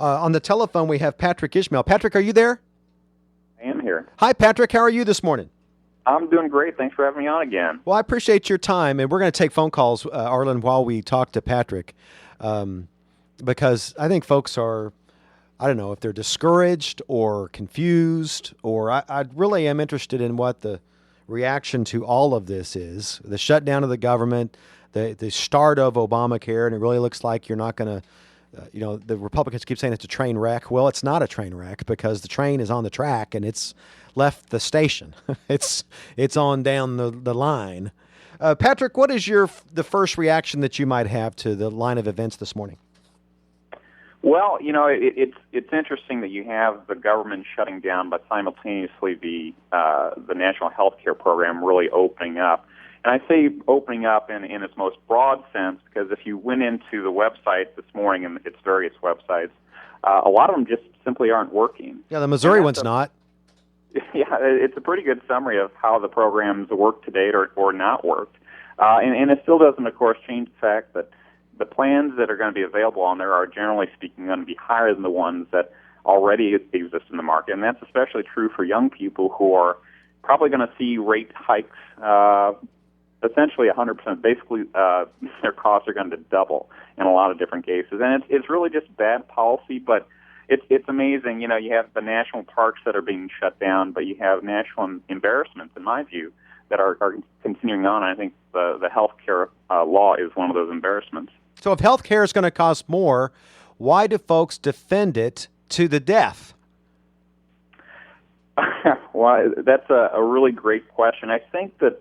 On the telephone, we have Patrick Ishmael. Patrick, are you there? I am here. Hi, Patrick. How are you this morning? I'm doing great. Thanks for having me on again. Well, I appreciate your time, and we're going to take phone calls, Arlen, while we talk to Patrick, because I think folks are, I don't know if they're discouraged or confused, or I really am interested in what the reaction to all of this is. The shutdown of the government, the start of Obamacare, and it really looks like you're not going to, the Republicans keep saying it's a train wreck. Well, it's not a train wreck because the train is on the track and it's left the station. it's on down the line. Patrick, what is the first reaction that you might have to the line of events this morning? Well, it's interesting that you have the government shutting down, but simultaneously the national health care program really opening up. And I say opening up in its most broad sense because if you went into the website this morning and its various websites, a lot of them just simply aren't working. Yeah, the Missouri one's not. Yeah, it's a pretty good summary of how the programs work to date or not worked. And it still doesn't, of course, change the fact that the plans that are going to be available on there are generally speaking going to be higher than the ones that already exist in the market. And that's especially true for young people who are probably going to see rate hikes essentially 100%. Basically, their costs are going to double in a lot of different cases. And it's really just bad policy, but it's amazing. You have the national parks that are being shut down, but you have national embarrassments, in my view, that are continuing on. I think the health care law is one of those embarrassments. So if health care is going to cost more, why do folks defend it to the death? Well, that's a really great question. I think that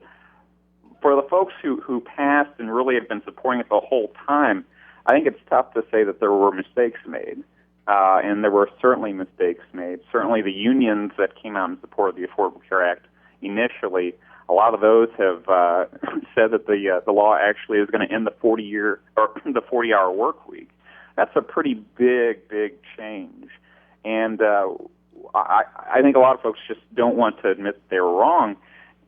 for the folks who passed and really have been supporting it the whole time, I think it's tough to say that there were mistakes made. And there were certainly mistakes made. Certainly the unions that came out in support of the Affordable Care Act initially, a lot of those have said that the law actually is going to end the 40-hour work week. That's a pretty big change. And I think a lot of folks just don't want to admit they were wrong,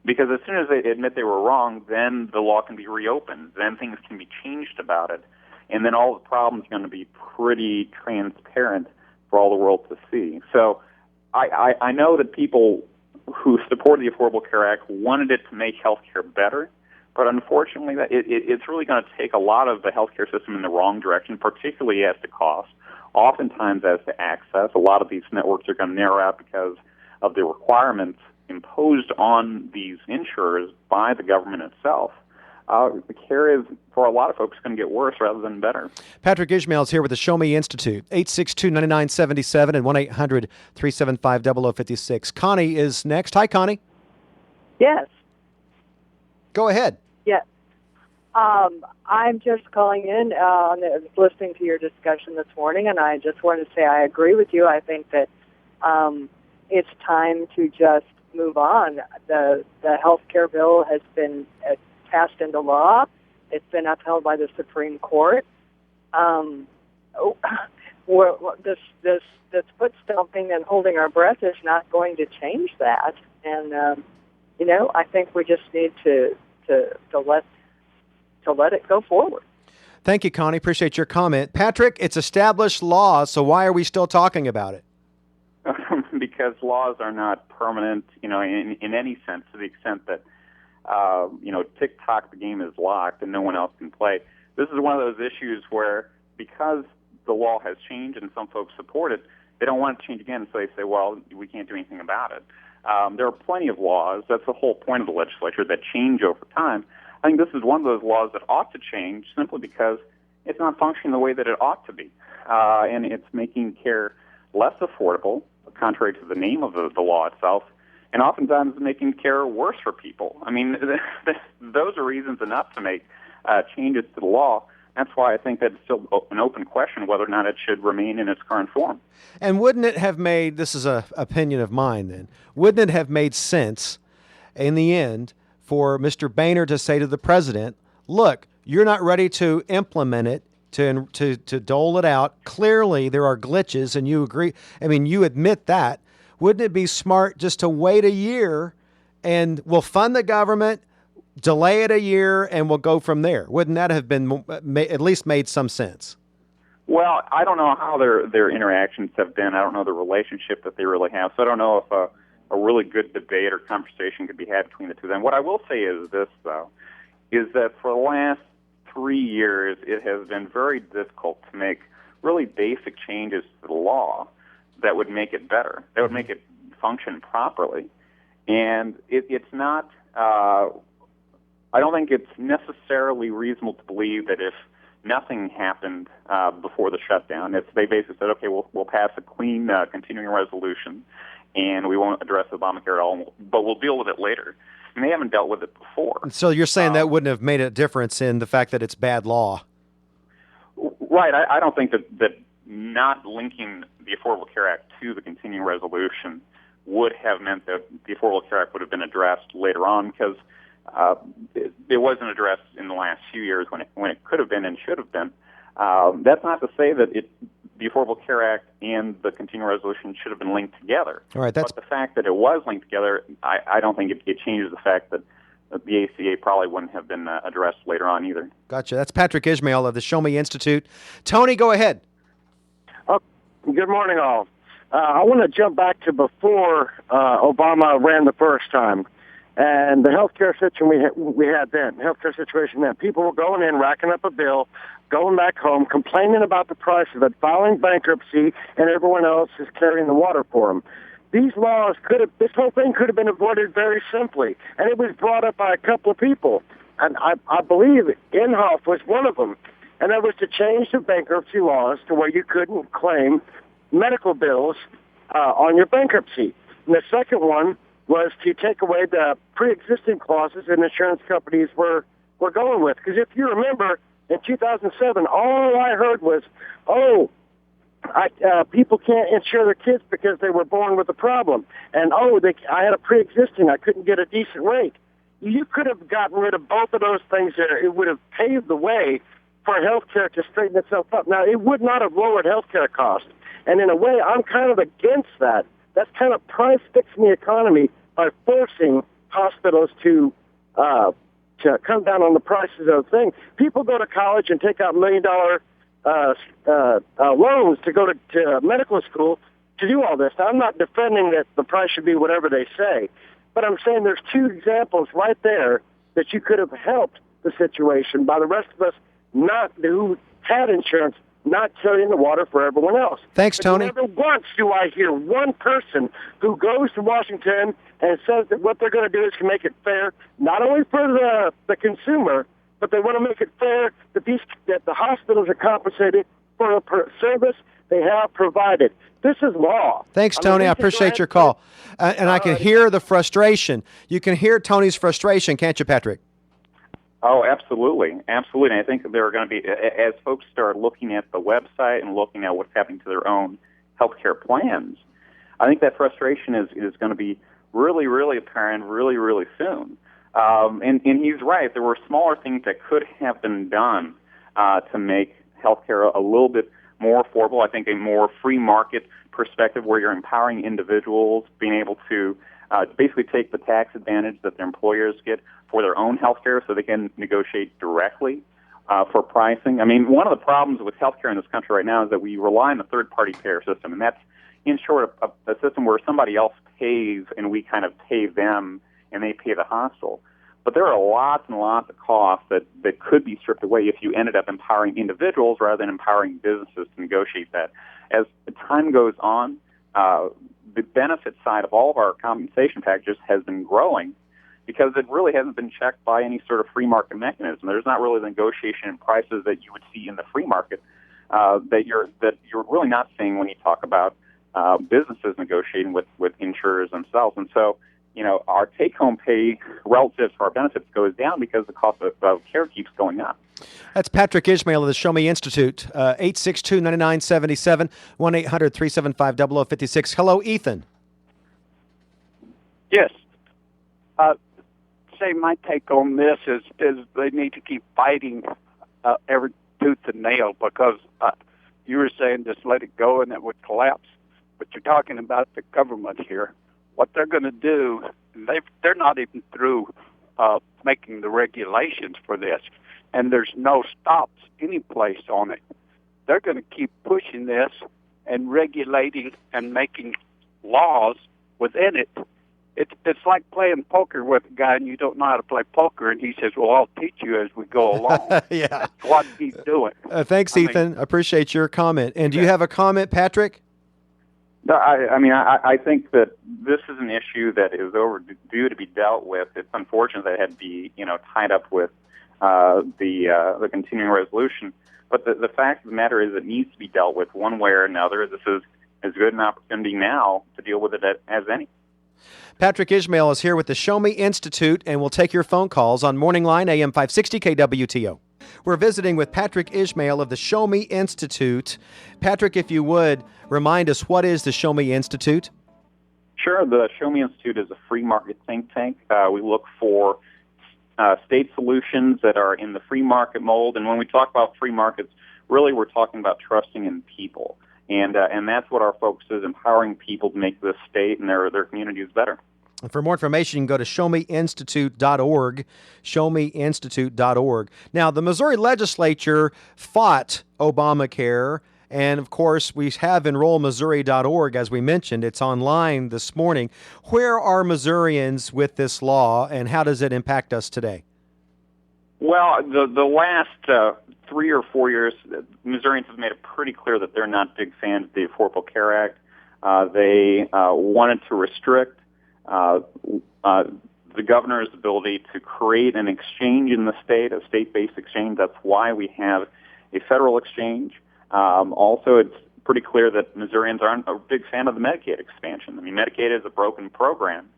because as soon as they admit they were wrong, then the law can be reopened. Then things can be changed about it. And then all the problems are going to be pretty transparent for all the world to see. So I know that people who supported the Affordable Care Act wanted it to make health care better, but unfortunately it's really going to take a lot of the healthcare system in the wrong direction, particularly as to cost, oftentimes as to access. A lot of these networks are going to narrow out because of the requirements imposed on these insurers by the government itself. The care is, for a lot of folks, going to get worse rather than better. Patrick Ishmael is here with the Show Me Institute, 862-9977 and 1-800-375-0056. Connie is next. Hi, Connie. Yes. Go ahead. Yes. I'm just calling in, listening to your discussion this morning, and I just want to say I agree with you. I think that it's time to just move on. The health care bill has been passed into law. It's been upheld by the Supreme Court. This foot stomping and holding our breath is not going to change that. And I think we just need to let it go forward. Thank you, Connie. Appreciate your comment. Patrick, it's established law, so why are we still talking about it? Because laws are not permanent, in any sense, to the extent that TikTok, the game is locked and no one else can play. This is one of those issues where, because the law has changed and some folks support it, they don't want it to change again, so they say, well, we can't do anything about it. There are plenty of laws, that's the whole point of the legislature, that change over time. I think this is one of those laws that ought to change simply because it's not functioning the way that it ought to be. And it's making care less affordable, contrary to the name of the law itself, and oftentimes making care worse for people. I mean, those are reasons enough to make changes to the law. That's why I think that's still an open question whether or not it should remain in its current form. And wouldn't it have made, this is an opinion of mine then, wouldn't it have made sense in the end for Mr. Boehner to say to the president, look, you're not ready to implement it, to dole it out. Clearly there are glitches, and you agree. I mean, you admit that. Wouldn't it be smart just to wait a year and we'll fund the government, delay it a year, and we'll go from there? Wouldn't that have been at least made some sense? Well, I don't know how their interactions have been. I don't know the relationship that they really have. So I don't know if a really good debate or conversation could be had between the two of them. What I will say is this, though, is that for the last 3 years, it has been very difficult to make really basic changes to the law that would make it better, that would make it function properly. And it's not, I don't think it's necessarily reasonable to believe that if nothing happened before the shutdown, if they basically said, okay, we'll pass a clean continuing resolution and we won't address Obamacare at all, but we'll deal with it later. And they haven't dealt with it before. So you're saying that wouldn't have made a difference in the fact that it's bad law? Right. I don't think that not linking the Affordable Care Act to the continuing resolution would have meant that the Affordable Care Act would have been addressed later on, because it wasn't addressed in the last few years when it could have been and should have been. That's not to say that the Affordable Care Act and the continuing resolution should have been linked together. All right, but the fact that it was linked together, I don't think it changes the fact that the ACA probably wouldn't have been addressed later on either. Gotcha. That's Patrick Ishmael of the Show Me Institute. Tony, go ahead. Good morning, all. I want to jump back to before Obama ran the first time, and the healthcare situation we had then. Healthcare situation then. People were going in, racking up a bill, going back home, complaining about the price of it, filing bankruptcy, and everyone else is carrying the water for them. These laws this whole thing could have been avoided very simply, and it was brought up by a couple of people, and I believe Inhofe was one of them, and that was to change the bankruptcy laws to where you couldn't claim medical bills on your bankruptcy. And the second one was to take away the pre-existing clauses that insurance companies were going with. Because if you remember, in 2007, all I heard was, people can't insure their kids because they were born with a problem. And, I had a pre-existing, I couldn't get a decent rate. You could have gotten rid of both of those things there. It would have paved the way for health care to straighten itself up. Now, it would not have lowered health care costs. And in a way, I'm kind of against that. That's kind of price-fixing the economy by forcing hospitals to come down on the prices of things. People go to college and take out $1 million loans to go to medical school to do all this. Now, I'm not defending that the price should be whatever they say, but I'm saying there's two examples right there that you could have helped the situation by the rest of us who had insurance not carrying the water for everyone else. Thanks, Tony. Never once do I hear one person who goes to Washington and says that what they're going to do is to make it fair, not only for the consumer, but they want to make it fair that the hospitals are compensated for a service they have provided. This is law. Thanks, Tony. I appreciate your call. And I can hear the frustration. You can hear Tony's frustration, can't you, Patrick? Oh, absolutely. Absolutely. And I think there are going to be, as folks start looking at the website and looking at what's happening to their own healthcare plans, I think that frustration is going to be really, really apparent really, really soon. And he's right. There were smaller things that could have been done to make healthcare a little bit more affordable. I think a more free market perspective where you're empowering individuals, being able to basically take the tax advantage that their employers get for their own health care so they can negotiate directly for pricing. I mean, one of the problems with health care in this country right now is that we rely on the third-party payer system, and that's, in short, a system where somebody else pays and we kind of pay them and they pay the hospital. But there are lots and lots of costs that could be stripped away if you ended up empowering individuals rather than empowering businesses to negotiate that. As the time goes on, the benefit side of all of our compensation packages has been growing because it really hasn't been checked by any sort of free market mechanism. There's not really the negotiation in prices that you would see in the free market that you're really not seeing when you talk about businesses negotiating with insurers themselves. And so, our take-home pay relative to our benefits goes down because the cost of care keeps going up. That's Patrick Ishmael of the Show Me Institute, 862-9977, 1-800-375-0056. Hello, Ethan. Yes. Say my take on this is they need to keep fighting every tooth and nail because you were saying just let it go and it would collapse. But you're talking about the government here. What they're going to do, they're not even through making the regulations for this, and there's no stops any place on it. they're going to keep pushing this and regulating and making laws within it. It's like playing poker with a guy and you don't know how to play poker, and he says, well, I'll teach you as we go along. Yeah. That's what he's doing. Thanks, Ethan. I appreciate your comment. And do you have a comment, Patrick? No, I think that this is an issue that is overdue to be dealt with. It's unfortunate that it had to be, tied up with the continuing resolution. But the fact of the matter is it needs to be dealt with one way or another. This is as good an opportunity now to deal with it as any. Patrick Ishmael is here with the Show Me Institute, and we'll take your phone calls on Morning Line, AM 560 KWTO. We're visiting with Patrick Ishmael of the Show Me Institute. Patrick, if you would, remind us, what is the Show Me Institute? Sure. The Show Me Institute is a free market think tank. We look for state solutions that are in the free market mold. And when we talk about free markets, really we're talking about trusting in people. And that's what our focus is, empowering people to make this state and their communities better. And for more information, you can go to showmeinstitute.org, showmeinstitute.org. Now, the Missouri legislature fought Obamacare, and of course, we have enrollmissouri.org, as we mentioned. It's online this morning. Where are Missourians with this law, and how does it impact us today? Well, the last 3 or 4 years, Missourians have made it pretty clear that they're not big fans of the Affordable Care Act. They wanted to restrict the governor's ability to create an exchange in the state, a state-based exchange. That's why we have a federal exchange. Also, it's pretty clear that Missourians aren't a big fan of the Medicaid expansion. I mean, Medicaid is a broken program,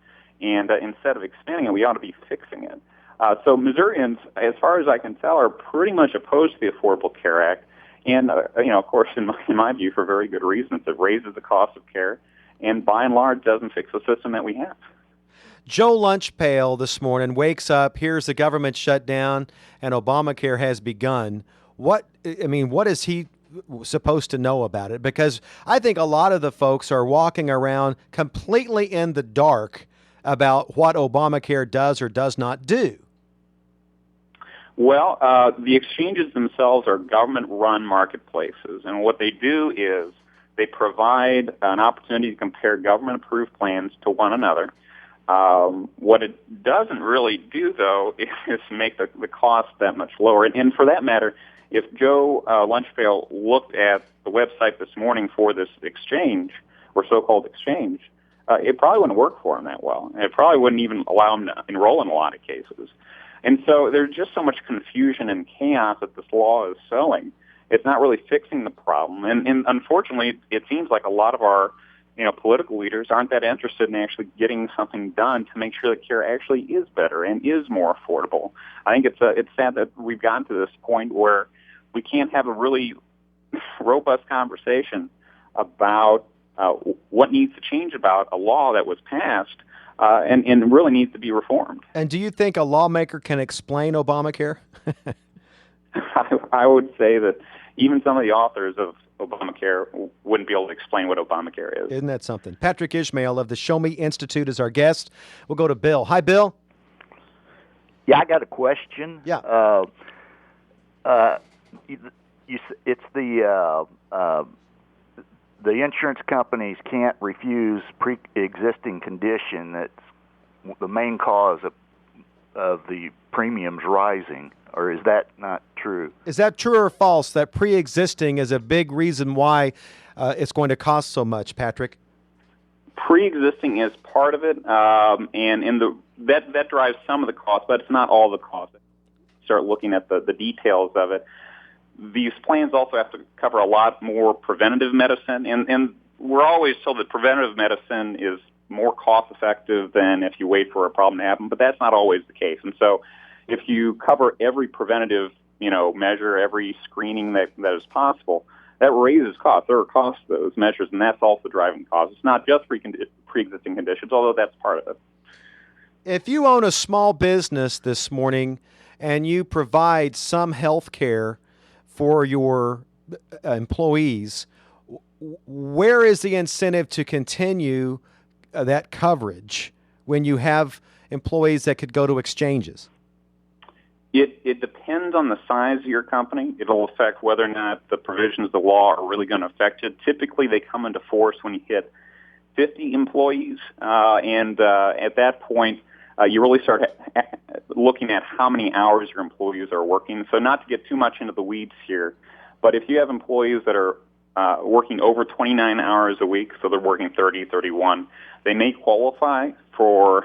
and instead of expanding it, we ought to be fixing it. So Missourians, as far as I can tell, are pretty much opposed to the Affordable Care Act, and of course, in my view, for very good reasons. It raises the cost of care, and by and large, doesn't fix the system that we have. Joe Lunchpail this morning wakes up, hears the government shut down, and Obamacare has begun. What is he supposed to know about it? Because I think a lot of the folks are walking around completely in the dark about what Obamacare does or does not do. Well, the exchanges themselves are government-run marketplaces, and what they do is they provide an opportunity to compare government-approved plans to one another. What it doesn't really do, though, is make the cost that much lower. And for that matter, if Joe Lunchpail looked at the website this morning for this exchange, or so-called exchange, it probably wouldn't work for him that well. It probably wouldn't even allow him to enroll in a lot of cases. And so there's just so much confusion and chaos that this law is sowing. It's not really fixing the problem. And unfortunately, it seems like a lot of our political leaders aren't that interested in actually getting something done to make sure that care actually is better and is more affordable. I think it's sad that we've gotten to this point where we can't have a really robust conversation about what needs to change about a law that was passed and really needs to be reformed. And do you think a lawmaker can explain Obamacare? I would say that even some of the authors of Obamacare wouldn't be able to explain what Obamacare is. Isn't that something? Patrick Ishmael of the Show Me Institute is our guest. We'll go to Bill. Hi, Bill. Yeah, I got a question. Yeah. It's the insurance companies can't refuse pre-existing condition that's the main cause of the premiums rising, or is that not true? Is that true or false, that pre-existing is a big reason why it's going to cost so much, Patrick? Pre-existing is part of it, and that drives some of the cost, but it's not all the cost. Start looking at the details of it. These plans also have to cover a lot more preventative medicine, and we're always told that preventative medicine is more cost-effective than if you wait for a problem to happen, but that's not always the case. And so if you cover every preventative measure, every screening that is possible, that raises costs. There are costs to those measures, and that's also driving costs. It's not just pre-existing conditions, although that's part of it. If you own a small business this morning and you provide some health care for your employees, where is the incentive to continue that coverage when you have employees that could go to exchanges? It depends on the size of your company. It'll affect whether or not the provisions of the law are really going to affect it. Typically, they come into force when you hit 50 employees, and at that point, you really start looking at how many hours your employees are working. So not to get too much into the weeds here, but if you have employees that are working over 29 hours a week, so they're working 30, 31, they may qualify for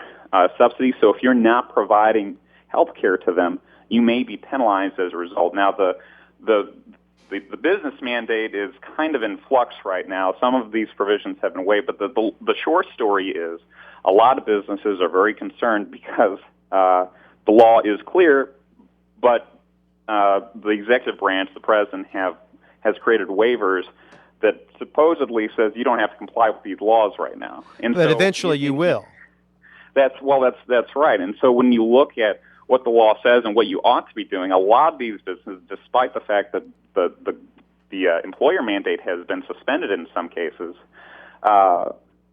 subsidies. So if you're not providing health care to them, you may be penalized as a result. Now, the business mandate is kind of in flux right now. Some of these provisions have been waived, but the short story is a lot of businesses are very concerned because the law is clear, but the executive branch, the president, has created waivers that supposedly says you don't have to comply with these laws right now. And but so eventually you will. That's right. And so when you look at what the law says and what you ought to be doing, a lot of these businesses, despite the fact that the employer mandate has been suspended in some cases,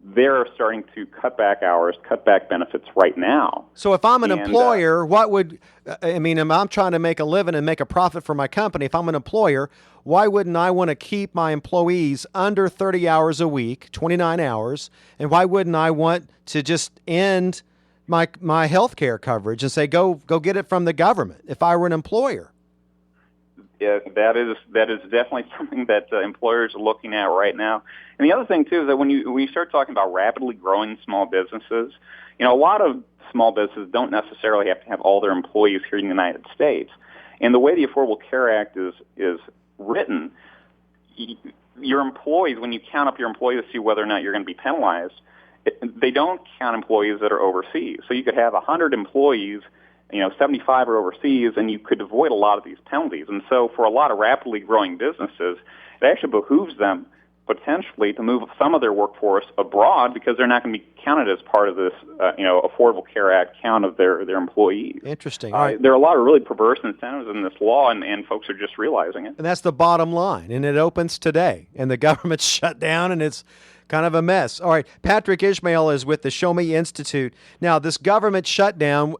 they're starting to cut back hours, cut back benefits right now. So if I'm an employer, what would, I mean, if I'm trying to make a living and make a profit for my company, if I'm an employer, why wouldn't I want to keep my employees under 30 hours a week, 29 hours, and why wouldn't I want to just end my health care coverage and say, go get it from the government if I were an employer? Yeah, that is definitely something that employers are looking at right now. And the other thing too is that when you start talking about rapidly growing small businesses, a lot of small businesses don't necessarily have to have all their employees here in the United States. And the way the Affordable Care Act is written, your employees, when you count up your employees to see whether or not you're going to be penalized, they don't count employees that are overseas. So you could have 100 employees, 75 are overseas, and you could avoid a lot of these penalties. And so for a lot of rapidly growing businesses, it actually behooves them potentially to move some of their workforce abroad because they're not going to be counted as part of this, Affordable Care Act count of their employees. Interesting. All right. There are a lot of really perverse incentives in this law, and folks are just realizing it. And that's the bottom line. And it opens today, and the government's shut down, and it's kind of a mess. All right, Patrick Ishmael is with the Show Me Institute. Now, this government shutdown,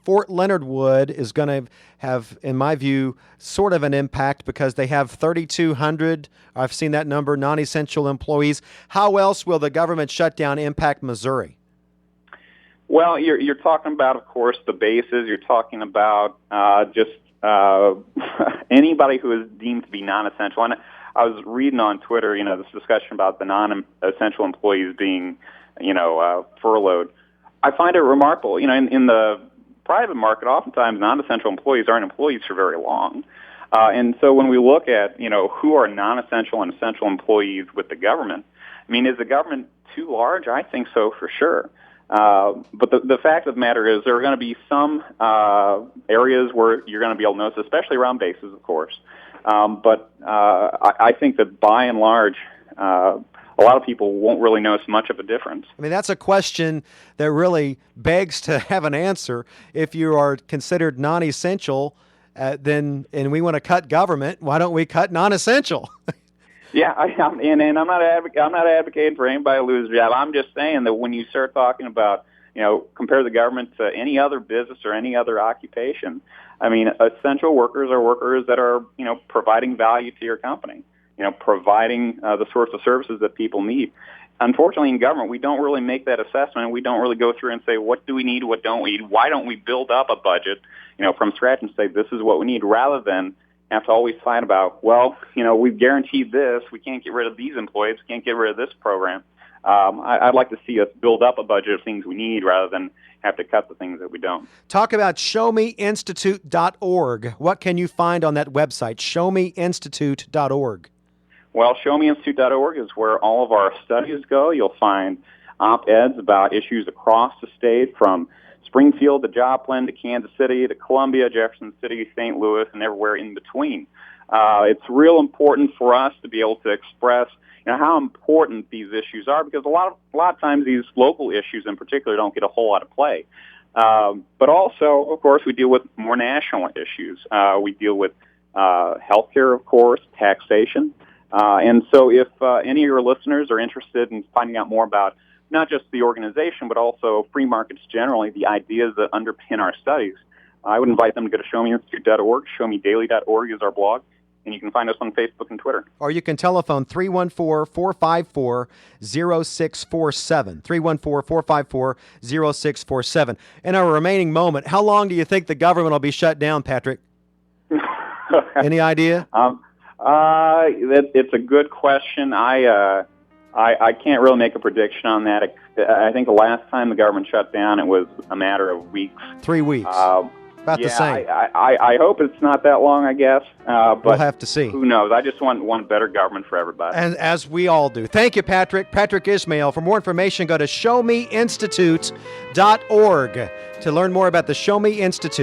Fort Leonard Wood is going to have, in my view, sort of an impact because they have 3,200, I've seen that number, non-essential employees. How else will the government shutdown impact Missouri? Well, you're talking about, of course, the bases. You're talking about just anybody who is deemed to be non-essential. And I was reading on Twitter, this discussion about the non-essential employees being, furloughed. I find it remarkable. In the private market, oftentimes non-essential employees aren't employees for very long. And so when we look at, who are non-essential and essential employees with the government, I mean, is the government too large? I think so, for sure. But the fact of the matter is there are going to be some areas where you're going to be able to notice, especially around bases, of course. But I think that by and large, a lot of people won't really notice much of a difference. I mean, that's a question that really begs to have an answer. If you are considered non-essential, and we want to cut government, why don't we cut non-essential? Yeah, and I'm not advocating for anybody to lose a job. I'm just saying that when you start talking about, compare the government to any other business or any other occupation, I mean, essential workers are workers that are, providing value to your company, providing the sorts of services that people need. Unfortunately, in government, we don't really make that assessment. We don't really go through and say, what do we need, what don't we need? Why don't we build up a budget, from scratch and say, this is what we need, rather than have to always fight about, we've guaranteed this. We can't get rid of these employees. We can't get rid of this program. I'd like to see us build up a budget of things we need rather than have to cut the things that we don't. Talk about showmeinstitute.org. What can you find on that website, showmeinstitute.org? Well, showmeinstitute.org is where all of our studies go. You'll find op-eds about issues across the state, from Springfield to Joplin to Kansas City to Columbia, Jefferson City, St. Louis, and everywhere in between. It's real important for us to be able to express how important these issues are, because a lot of times these local issues in particular don't get a whole lot of play. But also, of course, we deal with more national issues. We deal with healthcare, of course, taxation. And so if any of your listeners are interested in finding out more about not just the organization, but also free markets generally, the ideas that underpin our studies, I would invite them to go to showmeinstitute.org. Showmedaily.org is our blog. And you can find us on Facebook and Twitter. Or you can telephone 314-454-0647. 314-454-0647. In our remaining moment, how long do you think the government will be shut down, Patrick? Any idea? It's a good question. I can't really make a prediction on that. I think the last time the government shut down, it was a matter of weeks. 3 weeks. About the same. I hope it's not that long, I guess. But we'll have to see. Who knows? I just want better government for everybody. And as we all do. Thank you, Patrick. Patrick Ishmael. For more information, go to showmeinstitute.org to learn more about the Show Me Institute.